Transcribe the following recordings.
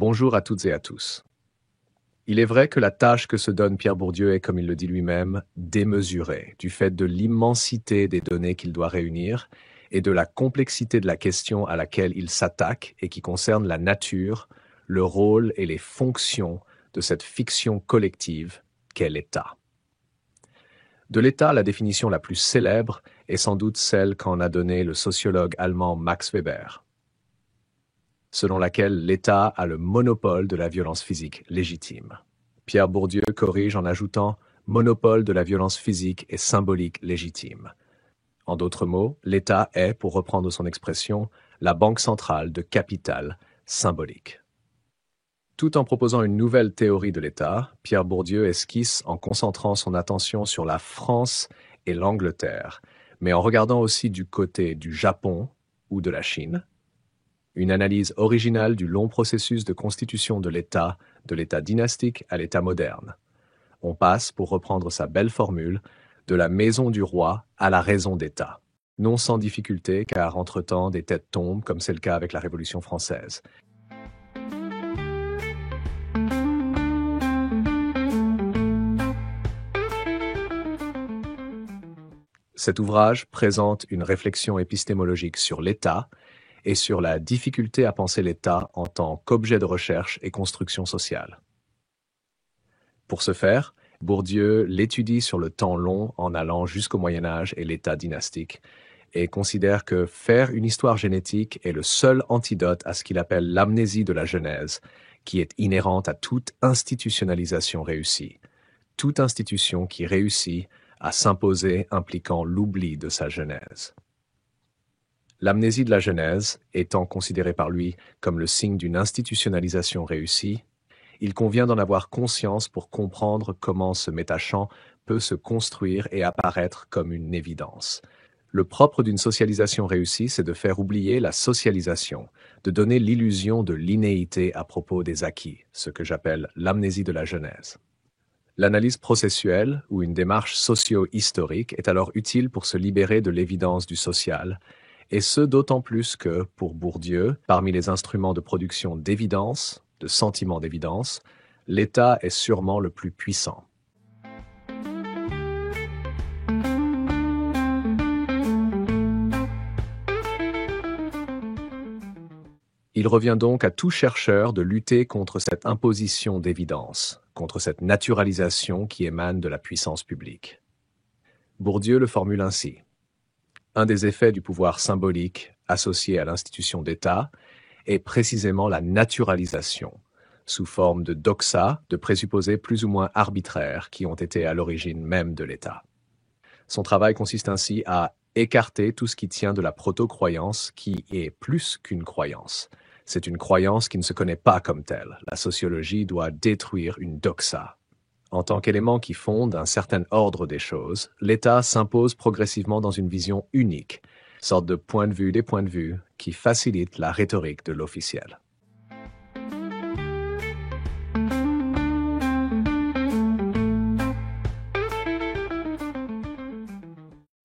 Bonjour à toutes et à tous. Il est vrai que la tâche que se donne Pierre Bourdieu est, comme il le dit lui-même, démesurée, du fait de l'immensité des données qu'il doit réunir et de la complexité de la question à laquelle il s'attaque et qui concerne la nature, le rôle et les fonctions de cette fiction collective qu'est l'État. De l'État, la définition la plus célèbre est sans doute celle qu'en a donnée le sociologue allemand Max Weber, selon laquelle l'État a le monopole de la violence physique légitime. Pierre Bourdieu corrige en ajoutant « monopole de la violence physique et symbolique légitime ». En d'autres mots, l'État est, pour reprendre son expression, la banque centrale de capital symbolique. Tout en proposant une nouvelle théorie de l'État, Pierre Bourdieu esquisse en concentrant son attention sur la France et l'Angleterre, mais en regardant aussi du côté du Japon ou de la Chine, une analyse originale du long processus de constitution de l'État dynastique à l'État moderne. On passe, pour reprendre sa belle formule, de la maison du roi à la raison d'État. Non sans difficulté, car entre-temps des têtes tombent, comme c'est le cas avec la Révolution française. Cet ouvrage présente une réflexion épistémologique sur l'État et sur la difficulté à penser l'État en tant qu'objet de recherche et construction sociale. Pour ce faire, Bourdieu l'étudie sur le temps long en allant jusqu'au Moyen-Âge et l'État dynastique, et considère que faire une histoire génétique est le seul antidote à ce qu'il appelle l'amnésie de la Genèse, qui est inhérente à toute institutionnalisation réussie. Toute institution qui réussit à s'imposer impliquant l'oubli de sa genèse. L'amnésie de la Genèse étant considérée par lui comme le signe d'une institutionnalisation réussie, il convient d'en avoir conscience pour comprendre comment ce métachant peut se construire et apparaître comme une évidence. Le propre d'une socialisation réussie, c'est de faire oublier la socialisation, de donner l'illusion de l'innéité à propos des acquis, ce que j'appelle l'amnésie de la Genèse. L'analyse processuelle, ou une démarche socio-historique, est alors utile pour se libérer de l'évidence du social, et ce d'autant plus que, pour Bourdieu, parmi les instruments de production d'évidence, de sentiment d'évidence, l'État est sûrement le plus puissant. Il revient donc à tout chercheur de lutter contre cette imposition d'évidence, contre cette naturalisation qui émane de la puissance publique. Bourdieu le formule ainsi. Un des effets du pouvoir symbolique associé à l'institution d'État est précisément la naturalisation, sous forme de doxa, de présupposés plus ou moins arbitraires qui ont été à l'origine même de l'État. Son travail consiste ainsi à écarter tout ce qui tient de la proto-croyance qui est plus qu'une croyance. C'est une croyance qui ne se connaît pas comme telle. La sociologie doit détruire une doxa. En tant qu'élément qui fonde un certain ordre des choses, l'État s'impose progressivement dans une vision unique, sorte de point de vue des points de vue qui facilite la rhétorique de l'officiel.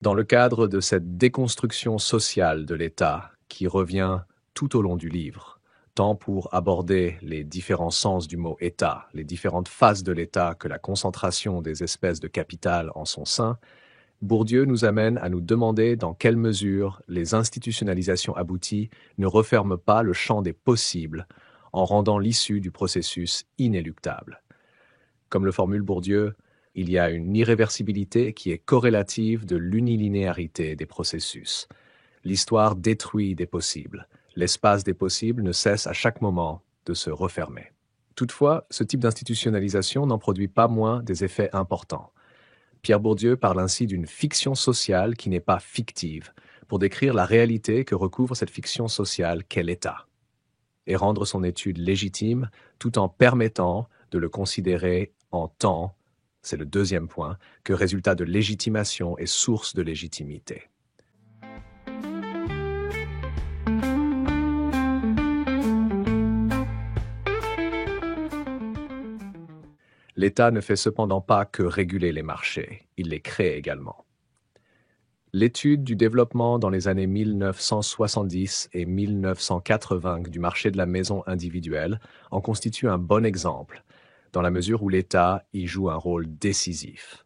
Dans le cadre de cette déconstruction sociale de l'État qui revient tout au long du livre, tant pour aborder les différents sens du mot État, les différentes phases de l'État que la concentration des espèces de capital en son sein, Bourdieu nous amène à nous demander dans quelle mesure les institutionnalisations abouties ne referment pas le champ des possibles en rendant l'issue du processus inéluctable. Comme le formule Bourdieu, il y a une irréversibilité qui est corrélative de l'unilinéarité des processus. L'histoire détruit des possibles. L'espace des possibles ne cesse à chaque moment de se refermer. Toutefois, ce type d'institutionnalisation n'en produit pas moins des effets importants. Pierre Bourdieu parle ainsi d'une fiction sociale qui n'est pas fictive, pour décrire la réalité que recouvre cette fiction sociale qu'est l'État, et rendre son étude légitime tout en permettant de le considérer en tant, c'est le deuxième point, que résultat de légitimation et source de légitimité. L'État ne fait cependant pas que réguler les marchés, il les crée également. L'étude du développement dans les années 1970 et 1980 du marché de la maison individuelle en constitue un bon exemple, dans la mesure où l'État y joue un rôle décisif.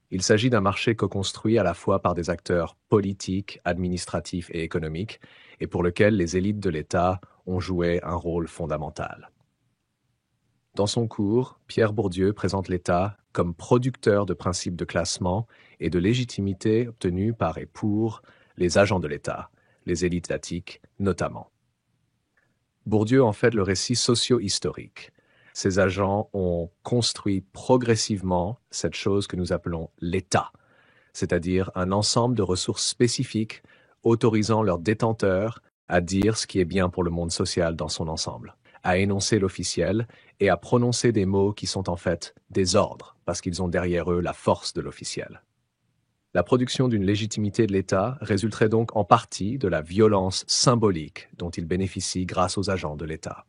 Il s'agit d'un marché co-construit à la fois par des acteurs politiques, administratifs et économiques, et pour lequel les élites de l'État ont joué un rôle fondamental. Dans son cours, Pierre Bourdieu présente l'État comme producteur de principes de classement et de légitimité obtenus par et pour les agents de l'État, les élites étatiques notamment. Bourdieu en fait le récit socio-historique. Ces agents ont construit progressivement cette chose que nous appelons l'État, c'est-à-dire un ensemble de ressources spécifiques autorisant leurs détenteurs à dire ce qui est bien pour le monde social dans son ensemble, à énoncer l'officiel et à prononcer des mots qui sont en fait des ordres, parce qu'ils ont derrière eux la force de l'officiel. La production d'une légitimité de l'État résulterait donc en partie de la violence symbolique dont il bénéficie grâce aux agents de l'État.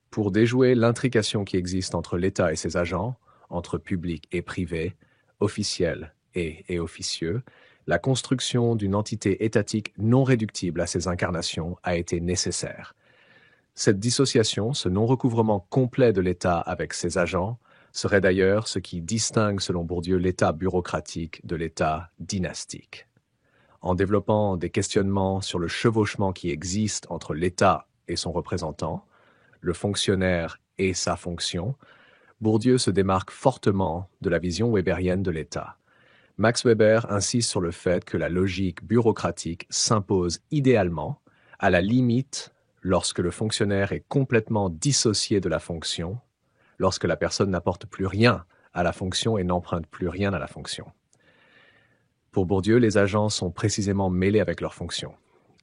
Pour déjouer l'intrication qui existe entre l'État et ses agents, entre public et privé, officiel et officieux, la construction d'une entité étatique non réductible à ses incarnations a été nécessaire. Cette dissociation, ce non-recouvrement complet de l'État avec ses agents, serait d'ailleurs ce qui distingue, selon Bourdieu, l'État bureaucratique de l'État dynastique. En développant des questionnements sur le chevauchement qui existe entre l'État et son représentant, le fonctionnaire et sa fonction, Bourdieu se démarque fortement de la vision weberienne de l'État. Max Weber insiste sur le fait que la logique bureaucratique s'impose idéalement, à la limite, lorsque le fonctionnaire est complètement dissocié de la fonction, lorsque la personne n'apporte plus rien à la fonction et n'emprunte plus rien à la fonction. Pour Bourdieu, les agents sont précisément mêlés avec leurs fonctions.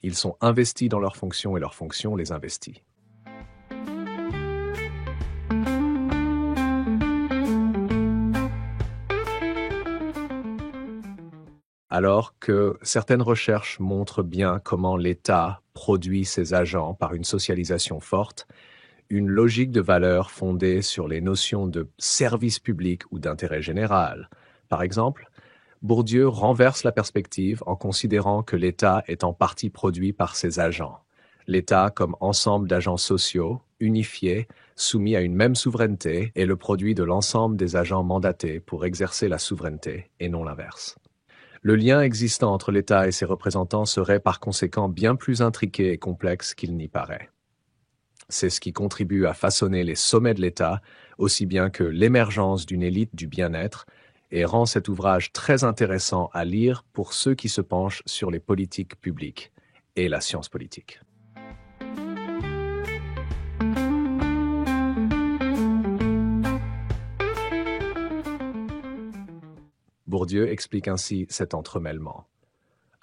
Ils sont investis dans leurs fonctions et leurs fonctions les investit. Alors que certaines recherches montrent bien comment l'État produit ses agents par une socialisation forte, une logique de valeur fondée sur les notions de service public ou d'intérêt général. Par exemple, Bourdieu renverse la perspective en considérant que l'État est en partie produit par ses agents. L'État, comme ensemble d'agents sociaux, unifiés, soumis à une même souveraineté, est le produit de l'ensemble des agents mandatés pour exercer la souveraineté, et non l'inverse. Le lien existant entre l'État et ses représentants serait par conséquent bien plus intriqué et complexe qu'il n'y paraît. C'est ce qui contribue à façonner les sommets de l'État, aussi bien que l'émergence d'une élite du bien-être, et rend cet ouvrage très intéressant à lire pour ceux qui se penchent sur les politiques publiques et la science politique. Bourdieu explique ainsi cet entremêlement.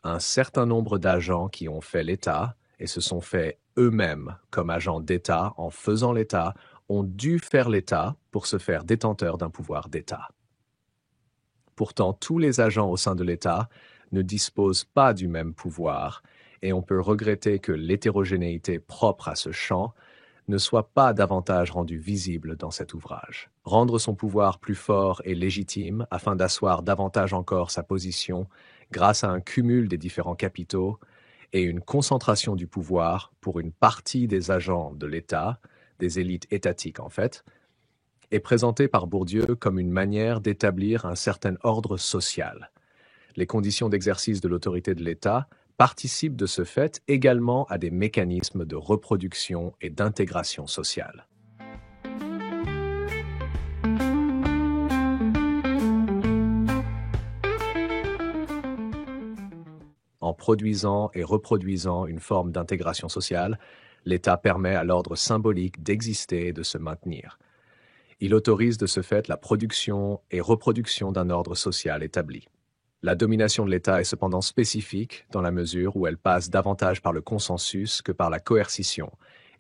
Un certain nombre d'agents qui ont fait l'État et se sont faits eux-mêmes comme agents d'État en faisant l'État ont dû faire l'État pour se faire détenteurs d'un pouvoir d'État. Pourtant, tous les agents au sein de l'État ne disposent pas du même pouvoir et on peut regretter que l'hétérogénéité propre à ce champ ne soit pas davantage rendue visible dans cet ouvrage. Rendre son pouvoir plus fort et légitime afin d'asseoir davantage encore sa position grâce à un cumul des différents capitaux et une concentration du pouvoir pour une partie des agents de l'État, des élites étatiques en fait, est présenté par Bourdieu comme une manière d'établir un certain ordre social. Les conditions d'exercice de l'autorité de l'État participent de ce fait également à des mécanismes de reproduction et d'intégration sociale. En produisant et reproduisant une forme d'intégration sociale, l'État permet à l'ordre symbolique d'exister et de se maintenir. Il autorise de ce fait la production et reproduction d'un ordre social établi. La domination de l'État est cependant spécifique dans la mesure où elle passe davantage par le consensus que par la coercition,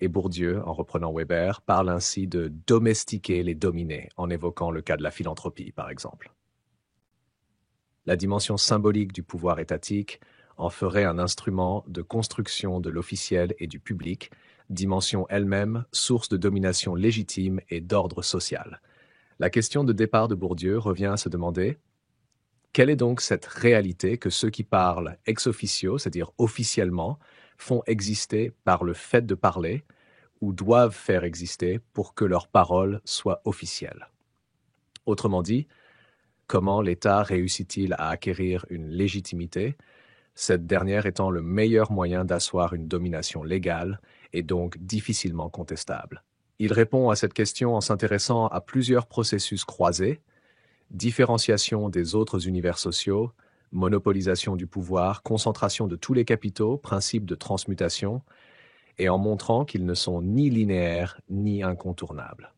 et Bourdieu, en reprenant Weber, parle ainsi de domestiquer les dominés, en évoquant le cas de la philanthropie, par exemple. La dimension symbolique du pouvoir étatique en ferait un instrument de construction de l'officiel et du public, dimension elle-même, source de domination légitime et d'ordre social. La question de départ de Bourdieu revient à se demander: quelle est donc cette réalité que ceux qui parlent ex officio, c'est-à-dire officiellement, font exister par le fait de parler, ou doivent faire exister pour que leur parole soit officielle? Autrement dit, comment l'État réussit-il à acquérir une légitimité, cette dernière étant le meilleur moyen d'asseoir une domination légale et donc difficilement contestable? Il répond à cette question en s'intéressant à plusieurs processus croisés: différenciation des autres univers sociaux, monopolisation du pouvoir, concentration de tous les capitaux, principe de transmutation, et en montrant qu'ils ne sont ni linéaires ni incontournables.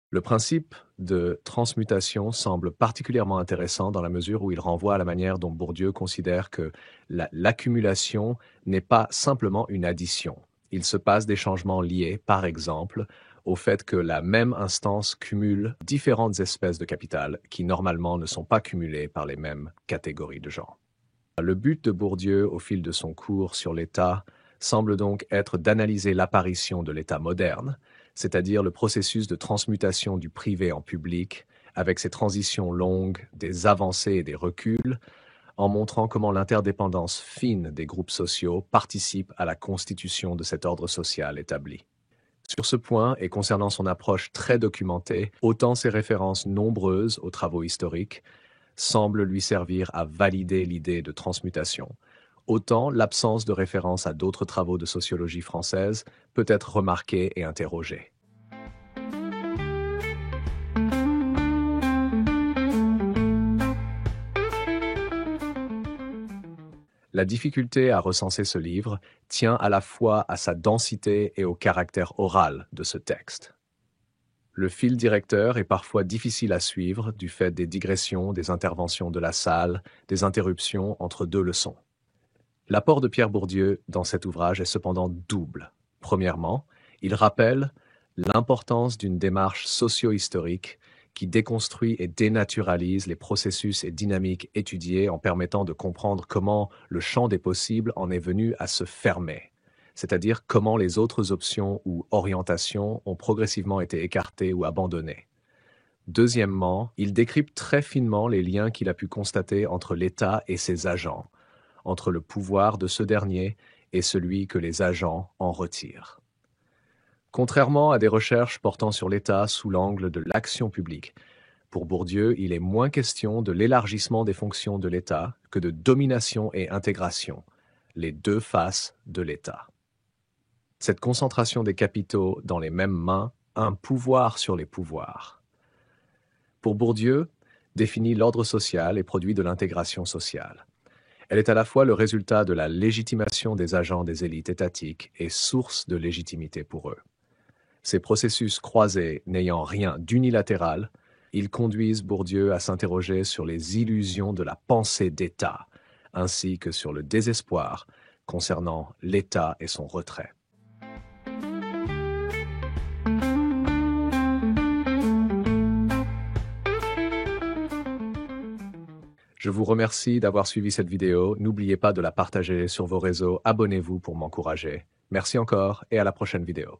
Le principe de transmutation semble particulièrement intéressant dans la mesure où il renvoie à la manière dont Bourdieu considère que l'accumulation n'est pas simplement une addition. Il se passe des changements liés, par exemple, au fait que la même instance cumule différentes espèces de capital qui normalement ne sont pas cumulées par les mêmes catégories de gens. Le but de Bourdieu au fil de son cours sur l'État semble donc être d'analyser l'apparition de l'État moderne, c'est-à-dire le processus de transmutation du privé en public, avec ses transitions longues, des avancées et des reculs, en montrant comment l'interdépendance fine des groupes sociaux participe à la constitution de cet ordre social établi. Sur ce point, et concernant son approche très documentée, autant ses références nombreuses aux travaux historiques semblent lui servir à valider l'idée de transmutation, autant l'absence de référence à d'autres travaux de sociologie française peut être remarquée et interrogée. La difficulté à recenser ce livre tient à la fois à sa densité et au caractère oral de ce texte. Le fil directeur est parfois difficile à suivre du fait des digressions, des interventions de la salle, des interruptions entre deux leçons. L'apport de Pierre Bourdieu dans cet ouvrage est cependant double. Premièrement, il rappelle l'importance d'une démarche socio-historique qui déconstruit et dénaturalise les processus et dynamiques étudiés en permettant de comprendre comment le champ des possibles en est venu à se fermer, c'est-à-dire comment les autres options ou orientations ont progressivement été écartées ou abandonnées. Deuxièmement, il décrypte très finement les liens qu'il a pu constater entre l'État et ses agents, entre le pouvoir de ce dernier et celui que les agents en retirent. Contrairement à des recherches portant sur l'État sous l'angle de l'action publique, pour Bourdieu, il est moins question de l'élargissement des fonctions de l'État que de domination et intégration, les deux faces de l'État. Cette concentration des capitaux dans les mêmes mains, un pouvoir sur les pouvoirs. Pour Bourdieu, définit l'ordre social et produit de l'intégration sociale. Elle est à la fois le résultat de la légitimation des agents des élites étatiques et source de légitimité pour eux. Ces processus croisés n'ayant rien d'unilatéral, ils conduisent Bourdieu à s'interroger sur les illusions de la pensée d'État, ainsi que sur le désespoir concernant l'État et son retrait. Je vous remercie d'avoir suivi cette vidéo. N'oubliez pas de la partager sur vos réseaux. Abonnez-vous pour m'encourager. Merci encore et à la prochaine vidéo.